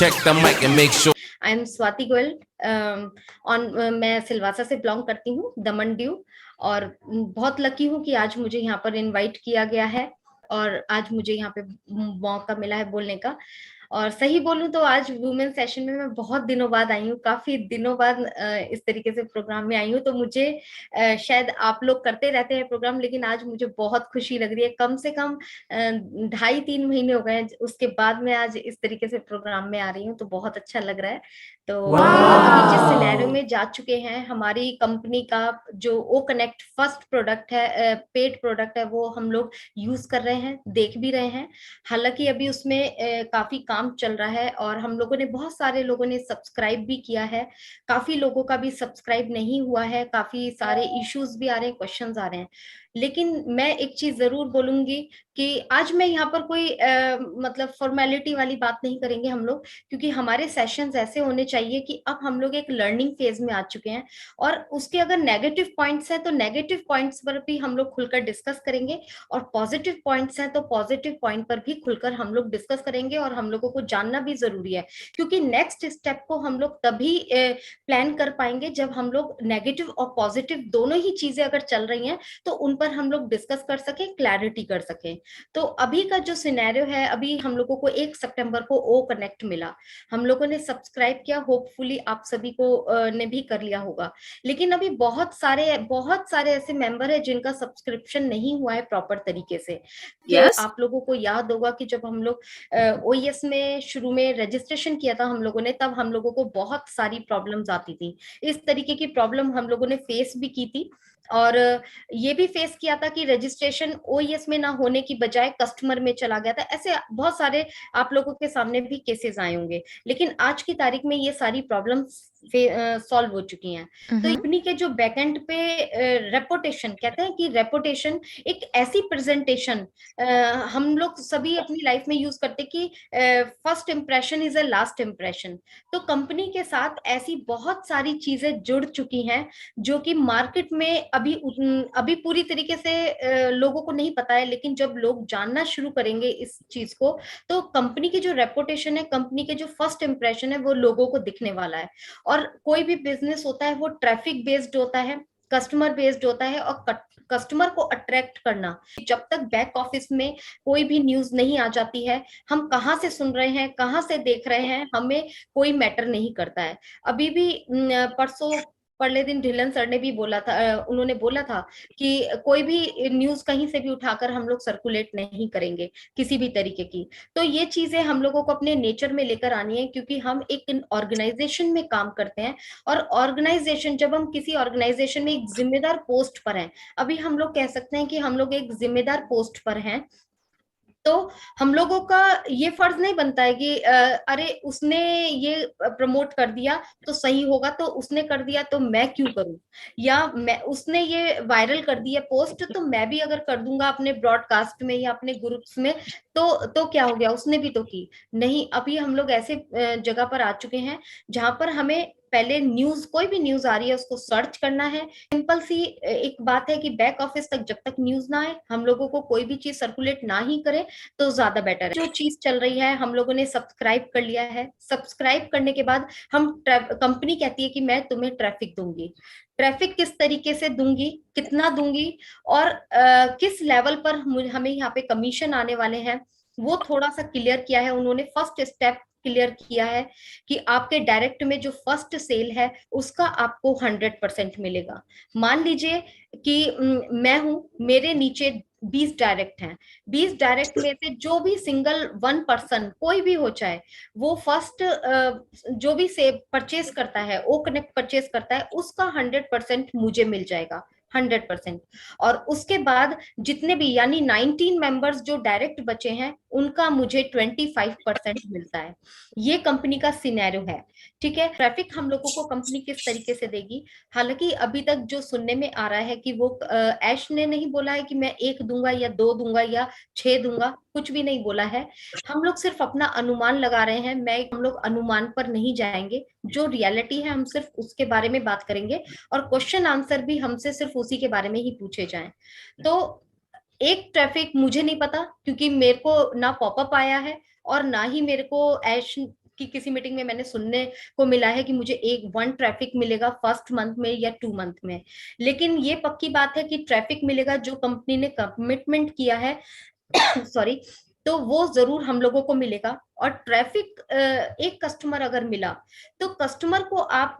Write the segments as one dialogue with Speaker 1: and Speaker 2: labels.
Speaker 1: check the mic and make sure.
Speaker 2: I am Swati Goyal. मैं सिलवासा से belong करती हूँ, दमन दीव। और बहुत लकी हूँ कि आज मुझे यहाँ पर इनवाइट किया गया है और आज मुझे यहाँ पे मौका मिला है बोलने का। और सही बोलूं तो आज वुमेन सेशन में मैं बहुत दिनों बाद आई हूँ, काफी दिनों बाद इस तरीके से प्रोग्राम में आई हूँ। तो मुझे शायद आप लोग करते रहते हैं प्रोग्राम, लेकिन आज मुझे बहुत खुशी लग रही है। कम से कम 2.5-3 महीने हो गए उसके बाद मैं आज इस तरीके से प्रोग्राम में आ रही हूँ, तो बहुत अच्छा लग रहा है। तो हम लोग अभी जिस सिनेरियो में जा चुके हैं, हमारी कंपनी का जो ओ कनेक्ट फर्स्ट प्रोडक्ट है, पेड प्रोडक्ट है, वो हम लोग यूज कर रहे हैं, देख भी रहे हैं। हालांकि अभी उसमें काफी काम चल रहा है और हम लोगों ने, बहुत सारे लोगों ने सब्सक्राइब भी किया है, काफी लोगों का भी सब्सक्राइब नहीं हुआ है, काफी सारे इश्यूज भी आ रहे हैं, क्वेश्चंस आ रहे हैं। लेकिन मैं एक चीज जरूर बोलूंगी कि आज मैं यहाँ पर कोई मतलब फॉर्मेलिटी वाली बात नहीं करेंगे हम लोग, क्योंकि हमारे सेशंस ऐसे होने चाहिए कि अब हम लोग एक लर्निंग फेज में आ चुके हैं और उसके अगर नेगेटिव पॉइंट्स हैं तो नेगेटिव पॉइंट्स पर भी हम लोग खुलकर डिस्कस करेंगे, और पॉजिटिव पॉइंट्स हैं तो पॉजिटिव पॉइंट पर भी खुलकर हम लोग डिस्कस करेंगे। और हम लोगों को जानना भी जरूरी है, क्योंकि नेक्स्ट स्टेप को हम लोग तभी प्लान कर पाएंगे जब हम लोग नेगेटिव और पॉजिटिव दोनों ही चीजें अगर चल रही हैं तो उन पर हम लोग डिस्कस कर सके, क्लैरिटी कर सके। तो अभी का जो सिनेरियो है, अभी हम लोगों को 1 सितंबर को ओ कनेक्ट मिला, हम लोगों ने सब्सक्राइब किया, होपफुली आप सभी को ने भी कर लिया होगा। लेकिन अभी बहुत सारे ऐसे मेंबर है जिनका सब्सक्रिप्शन नहीं हुआ है प्रॉपर तरीके से।
Speaker 3: Yes.
Speaker 2: आप लोगों को याद होगा कि जब हम लोग ओईएस में शुरू में रजिस्ट्रेशन किया था हम लोगों ने, तब हम लोगों को बहुत सारी प्रॉब्लम्स आती थी। इस तरीके की प्रॉब्लम हम लोगों ने फेस भी की थी, और ये भी फेस किया था कि रजिस्ट्रेशन ओईएस में ना होने की बजाय कस्टमर में चला गया था। ऐसे बहुत सारे आप लोगों के सामने भी केसेस आए होंगे, लेकिन आज की तारीख में ये सारी प्रॉब्लम्स सॉल्व हो चुकी हैं। तो कंपनी के जो बैकएंड पे रेपुटेशन, कहते हैं कि रेपुटेशन एक ऐसी प्रेजेंटेशन, हम लोग सभी अपनी लाइफ में यूज करते कि first impression is a last impression. तो कंपनी के साथ ऐसी बहुत सारी चीजें जुड़ चुकी हैं जो कि मार्केट में अभी पूरी तरीके से लोगों को नहीं पता है, लेकिन जब लोग जानना शुरू करेंगे इस चीज को, तो कंपनी की जो रेपुटेशन है, कंपनी के जो फर्स्ट इंप्रेशन है, वो लोगों को दिखने वाला है। और कोई भी बिजनेस होता है वो ट्रैफिक बेस्ड होता है, कस्टमर बेस्ड होता है, और कस्टमर को अट्रैक्ट करना, जब तक बैक ऑफिस में कोई भी न्यूज नहीं आ जाती है, हम कहाँ से सुन रहे हैं, कहाँ से देख रहे हैं, हमें कोई मैटर नहीं करता है। अभी भी परसों परले दिन ढिल्लन सर ने भी बोला था, उन्होंने बोला था कि कोई भी न्यूज कहीं से भी उठाकर हम लोग सर्कुलेट नहीं करेंगे किसी भी तरीके की। तो ये चीजें हम लोगों को अपने नेचर में लेकर आनी है, क्योंकि हम एक ऑर्गेनाइजेशन में काम करते हैं, और ऑर्गेनाइजेशन, जब हम किसी ऑर्गेनाइजेशन में एक जिम्मेदार पोस्ट पर हैं, अभी हम लोग कह सकते हैं कि हम लोग एक जिम्मेदार पोस्ट पर हैं, तो हम लोगों का ये फर्ज नहीं बनता है कि अरे उसने ये प्रमोट कर दिया तो सही होगा, तो उसने कर दिया तो मैं क्यों करूं, या मैं, उसने ये वायरल कर दिया पोस्ट तो मैं भी अगर कर दूंगा अपने ब्रॉडकास्ट में या अपने ग्रुप्स में, तो क्या हो गया, उसने भी तो की। नहीं, अभी हम लोग ऐसे जगह पर आ चुके हैं जहां पर हमें पहले न्यूज, कोई भी न्यूज आ रही है उसको सर्च करना है। सिंपल सी एक बात है कि बैक ऑफिस तक जब तक न्यूज ना आए, हम लोगों को कोई भी चीज सर्कुलेट ना ही करे तो ज्यादा बेटर है। जो चीज चल रही है, हम लोगों ने सब्सक्राइब कर लिया है, सब्सक्राइब करने के बाद हम, कंपनी कहती है कि मैं तुम्हें ट्रैफिक दूंगी, ट्रैफिक किस तरीके से दूंगी, कितना दूंगी, और किस लेवल पर हमें यहाँ पे कमीशन आने वाले हैं, वो थोड़ा सा क्लियर किया है उन्होंने। फर्स्ट स्टेप क्लियर किया है कि आपके डायरेक्ट में जो फर्स्ट सेल है उसका आपको 100% मिलेगा। मान लीजिए कि मैं हूं, मेरे नीचे 20 डायरेक्ट हैं, 20 डायरेक्ट में से जो भी सिंगल 1 पर्सन कोई भी हो, चाहे वो फर्स्ट जो भी से परचेस करता है, ओ कनेक्ट परचेस करता है, उसका 100% मुझे मिल जाएगा, 100%। और उसके बाद जितने भी, यानी 19 मेंबर्स जो डायरेक्ट बचे हैं, उनका मुझे 25% मिलता है। ये कंपनी का सिनेरियो है, ठीक है। ट्रैफिक हम लोगों को कंपनी किस तरीके से देगी, हालांकि अभी तक जो सुनने में आ रहा है कि वो ऐश ने नहीं बोला है कि मैं 1 दूंगा या 2 दूंगा या 6 दूंगा, कुछ भी नहीं बोला है। हम लोग सिर्फ अपना अनुमान लगा रहे हैं, हम लोग अनुमान पर नहीं जाएंगे, जो रियलिटी है हम सिर्फ उसके बारे में बात करेंगे, और क्वेश्चन आंसर भी हमसे सिर्फ उसी के बारे में ही पूछे जाएं। तो एक ट्रैफिक मुझे नहीं पता, क्योंकि मेरे को ना पॉपअप आया है और ना ही मेरे को ऐश कि किसी मीटिंग में मैंने सुनने को मिला है कि मुझे वन ट्रैफिक मिलेगा फर्स्ट मंथ में या 2 मंथ में, लेकिन ये पक्की बात है कि ट्रैफिक मिलेगा जो कंपनी ने कमिटमेंट किया है सॉरी, तो वो जरूर हम लोगों को मिलेगा। और ट्रैफिक एक कस्टमर अगर मिला तो कस्टमर को आप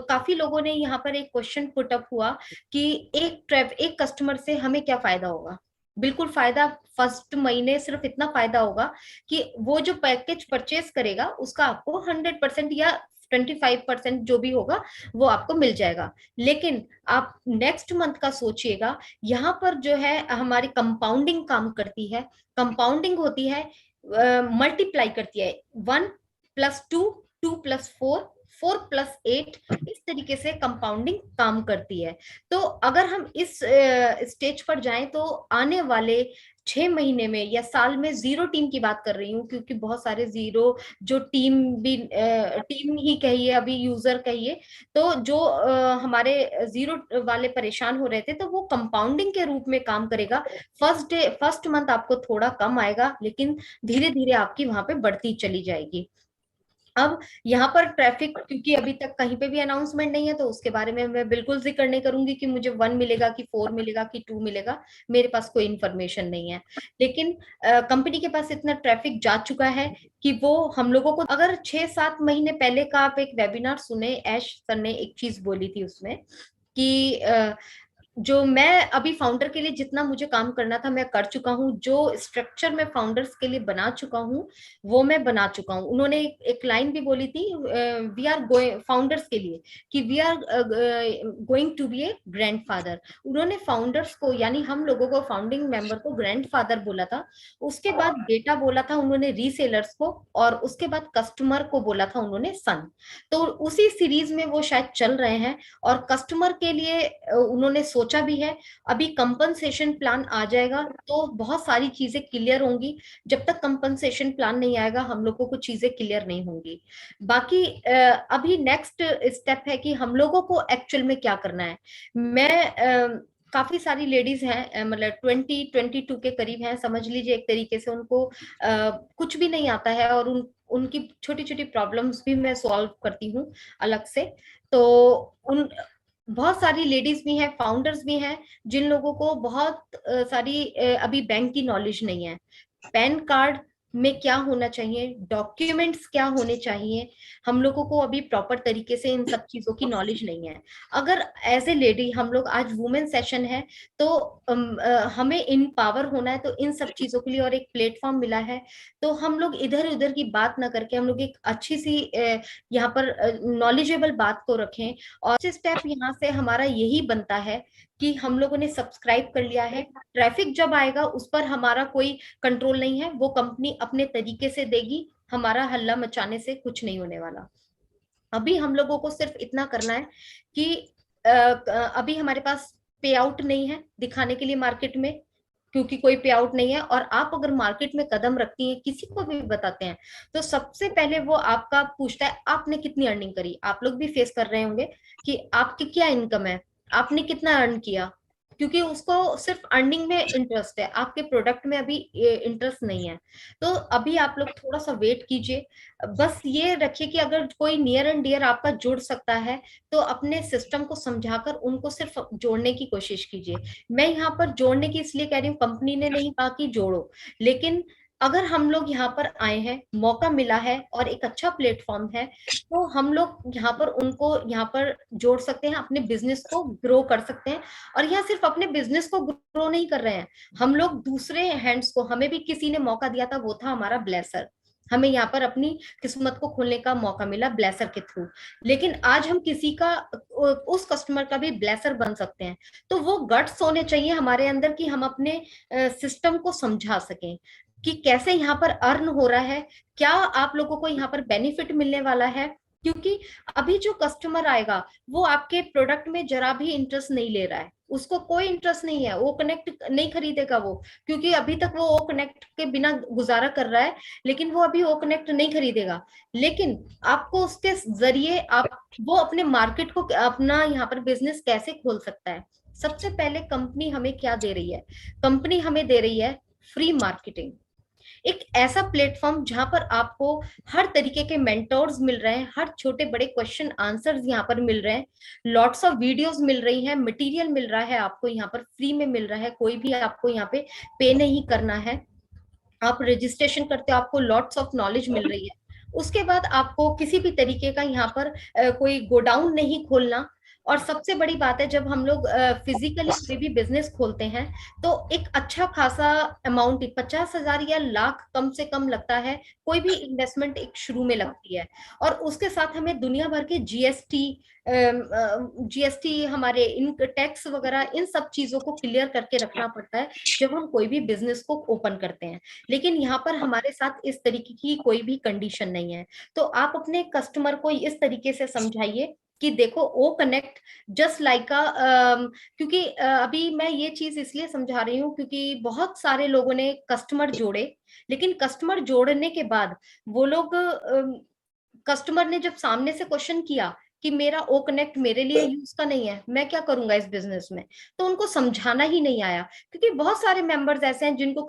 Speaker 2: काफी लोगों ने यहाँ पर एक क्वेश्चन पुट अप हुआ कि एक कस्टमर से हमें क्या फायदा होगा। बिल्कुल फायदा, फर्स्ट महीने सिर्फ इतना फायदा होगा कि वो जो पैकेज परचेस करेगा उसका आपको 100% या 25% जो भी होगा वो आपको मिल जाएगा। लेकिन आप नेक्स्ट मंथ का सोचिएगा, यहाँ पर जो है हमारी कंपाउंडिंग काम करती है। कंपाउंडिंग होती है, मल्टीप्लाई करती है, 1+2, 2+4, 4+8, इस तरीके से कंपाउंडिंग काम करती है। तो अगर हम इस स्टेज पर जाएं तो आने वाले 6 महीने में या साल में, जीरो टीम की बात कर रही हूँ क्योंकि बहुत सारे जीरो जो टीम भी टीम ही कहिए, अभी यूजर कहिए, तो जो हमारे जीरो वाले परेशान हो रहे थे, तो वो कंपाउंडिंग के रूप में काम करेगा। फर्स्ट मंथ आपको थोड़ा कम आएगा, लेकिन धीरे धीरे आपकी वहां पे बढ़ती चली जाएगी। अब यहाँ पर ट्रैफिक, क्योंकि अभी तक कहीं पे भी अनाउंसमेंट नहीं है, तो उसके बारे में मैं बिल्कुल जिक्र नहीं करूंगी कि मुझे 1 मिलेगा कि 4 मिलेगा कि 2 मिलेगा, मेरे पास कोई इंफॉर्मेशन नहीं है। लेकिन कंपनी के पास इतना ट्रैफिक जा चुका है कि वो हम लोगों को, अगर 6-7 महीने पहले का आप एक वेबिनार सुने, ऐश सर ने एक चीज बोली थी उसमें कि जो मैं अभी फाउंडर के लिए जितना मुझे काम करना था मैं कर चुका हूँ, जो स्ट्रक्चर मैं फाउंडर्स के लिए बना चुका हूँ वो मैं बना चुका हूँ। उन्होंने एक लाइन भी बोली थी, वी आर गोइंग फाउंडर्स के लिए कि we are going to be a grandfather. उन्होंने फाउंडर्स को, यानी हम लोगों को, फाउंडिंग मेंबर को ग्रैंडफादर बोला था। उसके बाद बेटा बोला था उन्होंने रीसेलर्स को, और उसके बाद कस्टमर को बोला था उन्होंने सन। तो उसी सीरीज में वो शायद चल रहे हैं। और कस्टमर के लिए उन्होंने सोचा भी है। अभी कंपनसेशन प्लान आ जाएगा तो बहुत सारी चीजें क्लियर होंगी। जब तक कंपनसेशन प्लान नहीं आएगा हम लोगों को चीजें क्लियर नहीं होंगी। बाकी अभी नेक्स्ट स्टेप है कि हम लोगों को एक्चुअल में क्या करना है। मैं काफी सारी लेडीज हैं, मतलब 20-22 के करीब हैं, समझ लीजिए एक तरीके से उनको कुछ भी नहीं आता है, और उनकी छोटी छोटी प्रॉब्लम्स भी मैं सॉल्व करती हूँ अलग से। तो उन बहुत सारी लेडीज भी हैं, फाउंडर्स भी हैं, जिन लोगों को बहुत सारी अभी बैंक की नॉलेज नहीं है। पैन कार्ड में क्या होना चाहिए, डॉक्यूमेंट्स क्या होने चाहिए, हम लोगों को अभी प्रॉपर तरीके से इन सब चीजों की नॉलेज नहीं है। अगर एज ए लेडी, हम लोग आज वुमेन सेशन है, तो हमें इम्पावर होना है, तो इन सब चीजों के लिए और एक प्लेटफॉर्म मिला है। तो हम लोग इधर उधर की बात ना करके हम लोग एक अच्छी सी यहाँ पर नॉलेजेबल बात को रखें। और स्टेप यहाँ से हमारा यही बनता है कि हम लोगों ने सब्सक्राइब कर लिया है। ट्रैफिक जब आएगा उस पर हमारा कोई कंट्रोल नहीं है, वो कंपनी अपने तरीके से देगी, हमारा हल्ला मचाने से कुछ नहीं होने वाला। अभी हम लोगों को सिर्फ इतना करना है कि अभी हमारे पास पे आउट नहीं है दिखाने के लिए मार्केट में, क्योंकि कोई पे आउट नहीं है। और आप अगर मार्केट में कदम रखती हैं, किसी को भी बताते हैं, तो सबसे पहले वो आपका पूछता है आपने कितनी अर्निंग करी। आप लोग भी फेस कर रहे होंगे कि आपकी क्या इनकम है, आपने कितना अर्न किया, क्योंकि उसको सिर्फ अर्निंग में इंटरेस्ट है, आपके प्रोडक्ट में अभी इंटरेस्ट नहीं है। तो अभी आप लोग थोड़ा सा वेट कीजिए। बस ये रखिए कि अगर कोई नियर एंड डियर आपका जुड़ सकता है तो अपने सिस्टम को समझाकर उनको सिर्फ जोड़ने की कोशिश कीजिए। मैं यहाँ पर जोड़ने की इसलिए कह रही हूँ, कंपनी ने नहीं कहा कि जोड़ो, लेकिन अगर हम लोग यहाँ पर आए हैं, मौका मिला है और एक अच्छा प्लेटफॉर्म है, तो हम लोग यहाँ पर उनको यहाँ पर जोड़ सकते हैं, अपने बिजनेस को ग्रो कर सकते हैं। और यहाँ सिर्फ अपने बिजनेस को ग्रो नहीं कर रहे हैं, हम लोग दूसरे हैंड्स को, हमें भी किसी ने मौका दिया था, वो था हमारा ब्लेसर। हमें यहाँ पर अपनी किस्मत को खोलने का मौका मिला ब्लेसर के थ्रू। लेकिन आज हम किसी का, उस कस्टमर का भी ब्लेसर बन सकते हैं। तो वो गट्स होने चाहिए हमारे अंदर कि हम अपने सिस्टम को समझा सकें कि कैसे यहाँ पर अर्न हो रहा है, क्या आप लोगों को यहाँ पर बेनिफिट मिलने वाला है। क्योंकि अभी जो कस्टमर आएगा वो आपके प्रोडक्ट में जरा भी इंटरेस्ट नहीं ले रहा है, उसको कोई इंटरेस्ट नहीं है, वो कनेक्ट नहीं खरीदेगा वो, क्योंकि अभी तक वो कनेक्ट के बिना गुजारा कर रहा है, लेकिन वो अभी वो कनेक्ट नहीं खरीदेगा। लेकिन आपको उसके जरिए आप वो अपने मार्केट को, अपना यहाँ पर बिजनेस कैसे खोल सकता है। सबसे पहले कंपनी हमें क्या दे रही है, कंपनी हमें दे रही है फ्री मार्केटिंग। एक ऐसा प्लेटफॉर्म जहां पर आपको हर तरीके के मेंटोर्स मिल रहे हैं, हर छोटे बड़े क्वेश्चन आंसर्स यहाँ पर मिल रहे हैं, लॉट्स ऑफ वीडियोस मिल रही हैं, मटेरियल मिल रहा है आपको यहाँ पर फ्री में मिल रहा है, कोई भी आपको यहाँ पे पे नहीं करना है। आप रजिस्ट्रेशन करते हो, आपको लॉट्स ऑफ नॉलेज मिल रही है। उसके बाद आपको किसी भी तरीके का यहाँ पर कोई गोडाउन नहीं खोलना। और सबसे बड़ी बात है, जब हम लोग फिजिकली कोई भी बिजनेस खोलते हैं तो एक अच्छा खासा अमाउंट, 50,000 या लाख कम से कम लगता है, कोई भी इन्वेस्टमेंट एक शुरू में लगती है। और उसके साथ हमें दुनिया भर के जीएसटी हमारे इन टैक्स वगैरह इन सब चीजों को क्लियर करके रखना पड़ता है जब हम कोई भी बिजनेस को ओपन करते हैं। लेकिन यहाँ पर हमारे साथ इस तरीके की कोई भी कंडीशन नहीं है। तो आप अपने कस्टमर को इस तरीके से समझाइए कि देखो ओ कनेक्ट जस्ट लाइक क्योंकि अभी मैं ये चीज इसलिए समझा रही हूँ क्योंकि बहुत सारे लोगों ने कस्टमर जोड़े, लेकिन कस्टमर जोड़ने के बाद वो लोग कस्टमर ने जब सामने से क्वेश्चन किया कि मेरा ओ कनेक्ट मेरे लिए यूज का नहीं है, मैं क्या करूंगा इस बिजनेस में, तो उनको समझाना ही नहीं आया। क्योंकि बहुत सारे मेंबर्स ऐसे हैं जिनको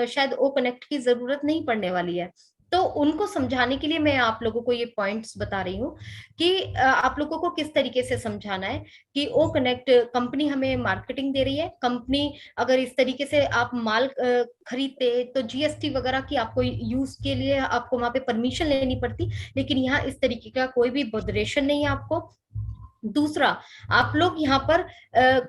Speaker 2: शायद ओ कनेक्ट की जरूरत नहीं पड़ने वाली है। तो उनको समझाने के लिए मैं आप लोगों को ये पॉइंट्स बता रही हूँ कि आप लोगों को किस तरीके से समझाना है कि ओ कनेक्ट कंपनी हमें मार्केटिंग दे रही है। कंपनी अगर इस तरीके से आप माल खरीदते तो जीएसटी वगैरह की आपको यूज के लिए आपको वहां पे परमिशन लेनी पड़ती, लेकिन यहाँ इस तरीके का कोई भी बॉदरेशन नहीं है आपको। दूसरा, आप लोग यहाँ पर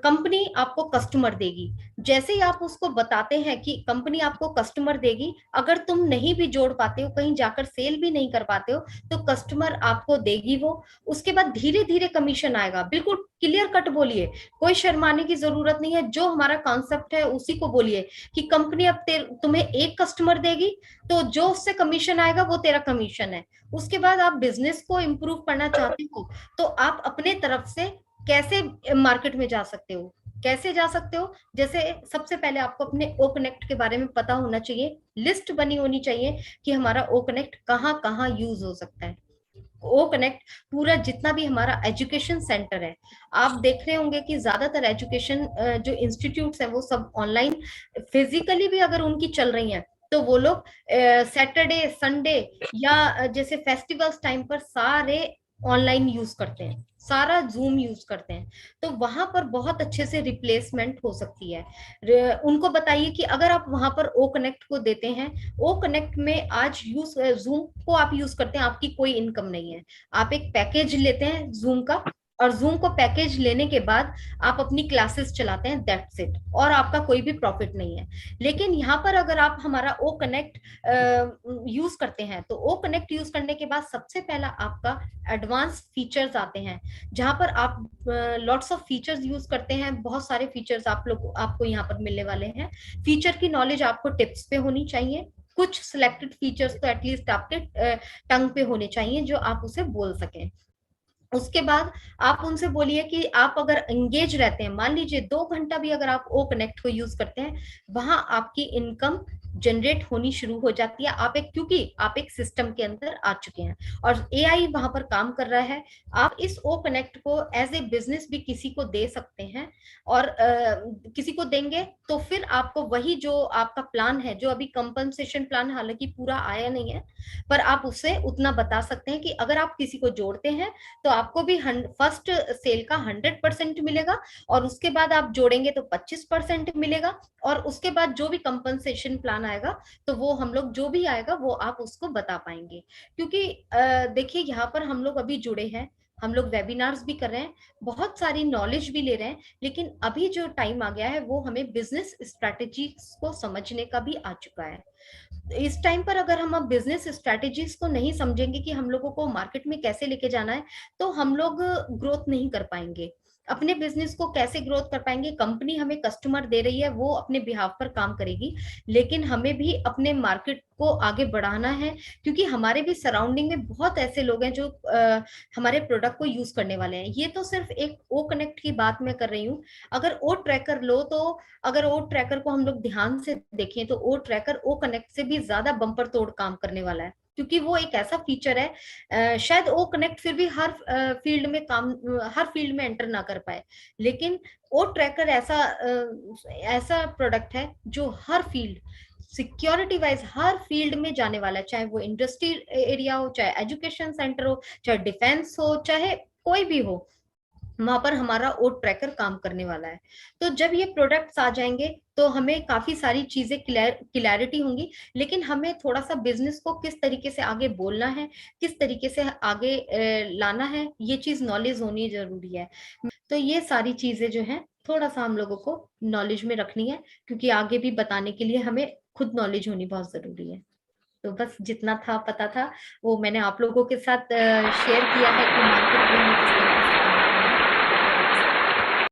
Speaker 2: कंपनी आपको कस्टमर देगी। जैसे ही आप उसको बताते हैं कि कंपनी आपको कस्टमर देगी, अगर तुम नहीं भी जोड़ पाते हो, कहीं जाकर सेल भी नहीं कर पाते हो, तो कस्टमर आपको देगी वो। उसके बाद धीरे धीरे कमीशन आएगा। बिल्कुल क्लियर कट बोलिए, कोई शर्माने की जरूरत नहीं है। जो हमारा कॉन्सेप्ट है उसी को बोलिए कि कंपनी अब तुम्हें एक कस्टमर देगी, तो जो उससे कमीशन आएगा वो तेरा कमीशन है। उसके बाद आप बिजनेस को इम्प्रूव करना चाहते हो तो आप अपने तरफ से कैसे मार्केट में जा सकते हो, कैसे जा सकते हो। जैसे सबसे पहले आपको अपने ओ कनेक्ट के बारे में पता होना चाहिए, लिस्ट बनी होनी चाहिए कि हमारा ओ कनेक्ट कहाँ कहाँ यूज हो सकता है। ओ कनेक्ट पूरा जितना भी हमारा एजुकेशन सेंटर है, आप देख रहे होंगे कि ज्यादातर एजुकेशन जो इंस्टीट्यूट्स है वो सब ऑनलाइन, फिजिकली भी अगर उनकी चल रही हैं तो वो लोग सैटरडे संडे या जैसे फेस्टिवल्स टाइम पर सारे ऑनलाइन यूज करते हैं, सारा जूम यूज करते हैं। तो वहां पर बहुत अच्छे से रिप्लेसमेंट हो सकती है। उनको बताइए कि अगर आप वहां पर ओ कनेक्ट को देते हैं, ओ कनेक्ट में आज यूज जूम को आप यूज करते हैं, आपकी कोई इनकम नहीं है, आप एक पैकेज लेते हैं जूम का, और जूम को पैकेज लेने के बाद आप अपनी क्लासेस चलाते हैं, दैट्स इट, और आपका कोई भी प्रॉफिट नहीं है। लेकिन यहाँ पर अगर आप हमारा ओ कनेक्ट यूज करते हैं, तो ओ कनेक्ट यूज करने के बाद सबसे पहला आपका एडवांस फीचर्स आते हैं, जहां पर आप लॉट्स ऑफ फीचर्स यूज करते हैं। बहुत सारे फीचर्स आपको यहाँ पर मिलने वाले हैं। फीचर की नॉलेज आपको टिप्स पे होनी चाहिए, कुछ सिलेक्टेड फीचर्स तो एटलीस्ट आपके टंग पे होने चाहिए जो आप उसे बोल सकें। उसके बाद आप उनसे बोलिए कि आप अगर एंगेज रहते हैं, मान लीजिए 2 घंटा भी अगर आप ओ कनेक्ट को यूज करते हैं, वहां आपकी इनकम जनरेट होनी शुरू हो जाती है। आप एक, क्योंकि आप एक सिस्टम के अंदर आ चुके हैं और एआई वहां पर काम कर रहा है। आप इस ओ कनेक्ट को एज ए बिजनेस भी किसी को दे सकते हैं, और किसी को देंगे तो फिर आपको वही जो आपका प्लान है, जो अभी कंपनसेशन प्लान हालांकि पूरा आया नहीं है, पर आप उससे उतना बता सकते हैं कि अगर आप किसी को जोड़ते हैं तो आपको भी फर्स्ट सेल का 100% मिलेगा, और उसके बाद आप जोड़ेंगे तो 25% मिलेगा, और उसके बाद जो भी कंपनसेशन प्लान आएगा तो वो हम लोग जो भी आएगा वो आप उसको बता पाएंगे। क्योंकि देखिए यहाँ पर हम लोग अभी जुड़े हैं, हम लोग वेबिनार्स भी कर रहे हैं, बहुत सारी नॉलेज भी ले रहे हैं, लेकिन अभी जो टाइम आ गया है वो हमें बिजनेस स्ट्रैटेजी को समझने का भी आ चुका है। इस टाइम पर अगर हम अब बिजनेस स्ट्रेटेजीज को नहीं समझेंगे कि हम लोगों को मार्केट में कैसे लेके जाना है, तो हम लोग ग्रोथ नहीं कर पाएंगे। अपने बिजनेस को कैसे ग्रोथ कर पाएंगे। कंपनी हमें कस्टमर दे रही है, वो अपने बिहाफ पर काम करेगी, लेकिन हमें भी अपने मार्केट को आगे बढ़ाना है, क्योंकि हमारे भी सराउंडिंग में बहुत ऐसे लोग हैं जो हमारे प्रोडक्ट को यूज करने वाले हैं। ये तो सिर्फ एक ओ कनेक्ट की बात मैं कर रही हूँ। अगर ओ ट्रैकर लो तो, अगर ओ ट्रैकर को हम लोग ध्यान से देखें तो ओ ट्रैकर ओ कनेक्ट से भी ज्यादा बम्पर तोड़ काम करने वाला है, क्योंकि वो एक ऐसा फीचर है, शायद ओ कनेक्ट फिर भी हर फील्ड में काम, हर फील्ड में एंटर ना कर पाए, लेकिन ओ ट्रैकर ऐसा ऐसा प्रोडक्ट है जो हर फील्ड, सिक्योरिटी वाइज हर फील्ड में जाने वाला है, चाहे वो इंडस्ट्री एरिया हो, चाहे एजुकेशन सेंटर हो, चाहे डिफेंस हो, चाहे कोई भी हो, वहां पर हमारा ओट ट्रैकर काम करने वाला है। तो जब ये प्रोडक्ट्स आ जाएंगे तो हमें काफी सारी चीजें क्लैरिटी होंगी, लेकिन हमें थोड़ा सा बिजनेस को किस तरीके से आगे बोलना है, किस तरीके से आगे लाना है, ये चीज नॉलेज होनी जरूरी है। तो ये सारी चीजें जो है थोड़ा सा हम लोगों को नॉलेज में रखनी है, क्योंकि आगे भी बताने के लिए हमें खुद नॉलेज होनी बहुत जरूरी है। तो बस जितना था पता था वो मैंने आप लोगों के साथ शेयर किया है कि मार्केट में हमें किस तरीके से